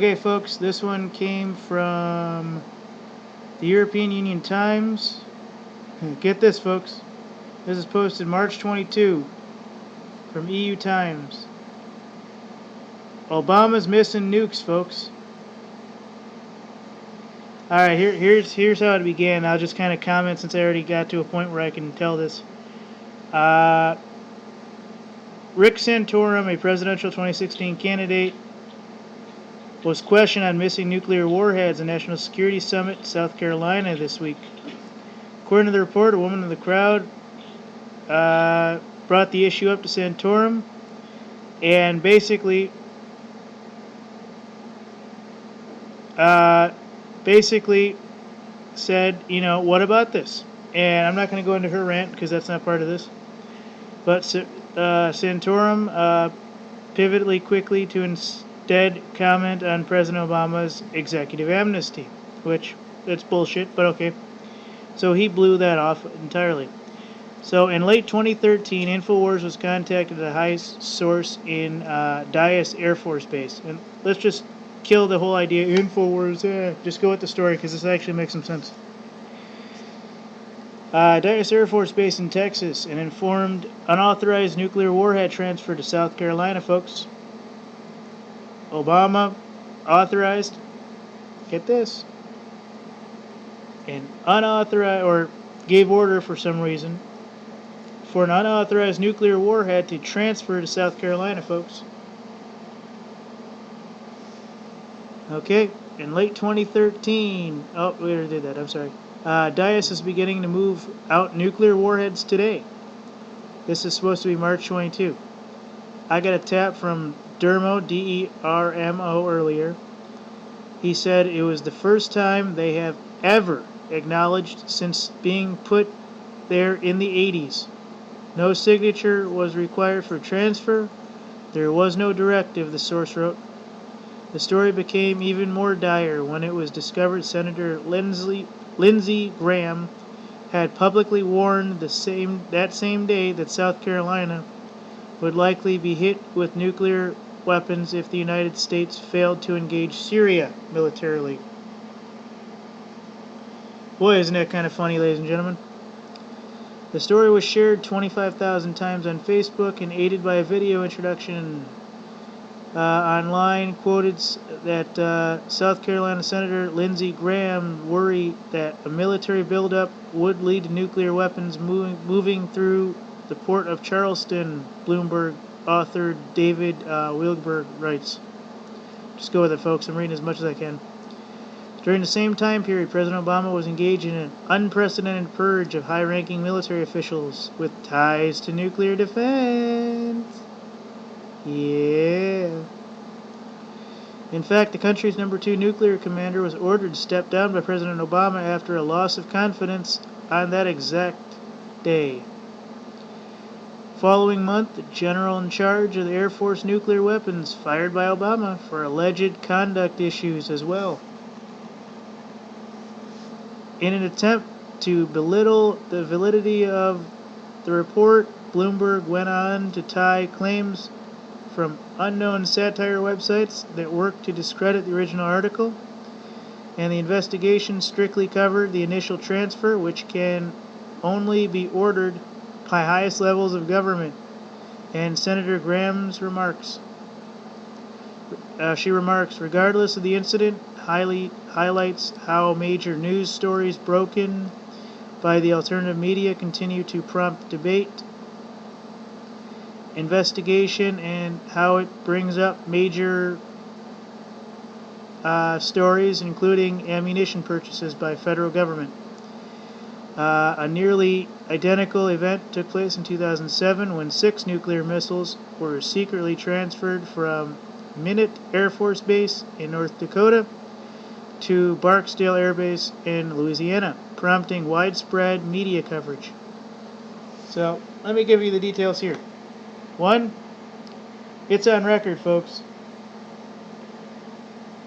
Okay, folks, this one came from the European Union Times. Get this, folks. This is posted March 22 from EU Times. Obama's missing nukes, folks. Alright, here's how it began. I'll just kind of comment since I already got to a point where I can tell this. Rick Santorum, a presidential 2016 candidate, was questioned on missing nuclear warheads at National Security Summit, South Carolina this week. According to the report, a woman in the crowd brought the issue up to Santorum and basically said, what about this? And I'm not going to go into her rant because that's not part of this. But Santorum pivoted quickly to instead comment on President Obama's executive amnesty, which that's bullshit, but okay. So he blew that off entirely. So in late 2013, InfoWars was contacted at a high source in Dyess Air Force Base. And let's just kill the whole idea. InfoWars, just go with the story because this actually makes some sense. Dyess Air Force Base in Texas, an informed unauthorized nuclear warhead transfer to South Carolina, folks. Obama authorized, get this, an unauthorized, or gave order for some reason, for an unauthorized nuclear warhead to transfer to South Carolina, folks. Okay, in late 2013, oh, we already did that, I'm sorry. Dyess is beginning to move out nuclear warheads today. This is supposed to be March 22. I got a tap from Dermo, D-E-R-M-O, earlier. He said it was the first time they have ever acknowledged since being put there in the 80s. No signature was required for transfer. There was no directive, the source wrote. The story became even more dire when it was discovered Senator Lindsey Graham had publicly warned that same day that South Carolina would likely be hit with nuclear weapons if the United States failed to engage Syria militarily. Boy, isn't that kind of funny, ladies and gentlemen? The story was shared 25,000 times on Facebook and aided by a video introduction online. Quoted that South Carolina Senator Lindsey Graham worried that a military buildup would lead to nuclear weapons moving through the port of Charleston, Bloomberg author David Wilberg writes. Just go with it, folks. I'm reading as much as I can. During the same time period, President Obama was engaged in an unprecedented purge of high-ranking military officials with ties to nuclear defense. Yeah. In fact, the country's number 2 nuclear commander was ordered to step down by President Obama after a loss of confidence on that exact day. Following month, the general in charge of the Air Force nuclear weapons fired by Obama for alleged conduct issues as well. In an attempt to belittle the validity of the report, Bloomberg went on to tie claims from unknown satire websites that worked to discredit the original article, and the investigation strictly covered the initial transfer, which can only be ordered by highest levels of government. And Senator Graham's remarks. She remarks, regardless of the incident, highlights how major news stories broken by the alternative media continue to prompt debate, investigation, and how it brings up major stories, including ammunition purchases by federal government. A nearly identical event took place in 2007 when 6 nuclear missiles were secretly transferred from Minot Air Force Base in North Dakota to Barksdale Air Base in Louisiana, prompting widespread media coverage. So, let me give you the details here. 1, it's on record, folks,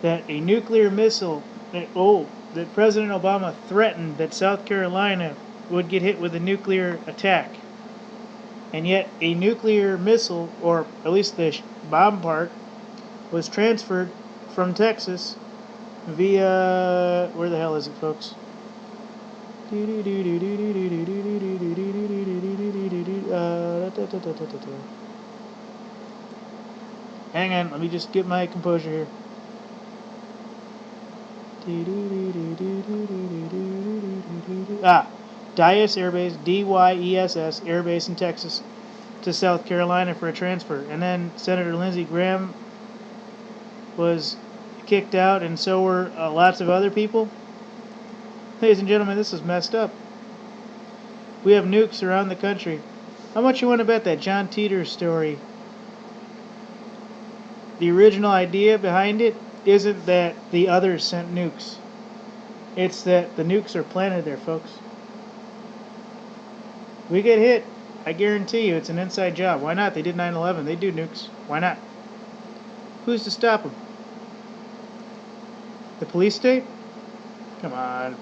that a nuclear missile, that President Obama threatened that South Carolina would get hit with a nuclear attack. And yet a nuclear missile, or at least the bomb part, was transferred from Texas via, where the hell is it, folks? Hang on, let me just get my composure here. Dyess Air Base, DYESS Air Base in Texas, to South Carolina for a transfer. And then Senator Lindsey Graham was kicked out, and so were lots of other people. Ladies and gentlemen, this is messed up. We have nukes around the country. How much you want to bet that John Teeter story, the original idea behind it, isn't that the others sent nukes? It's that the nukes are planted there, folks. We get hit, I guarantee you it's an inside job. Why not? They did 9/11. They do nukes. Why not? Who's to stop them? The police state? Come on.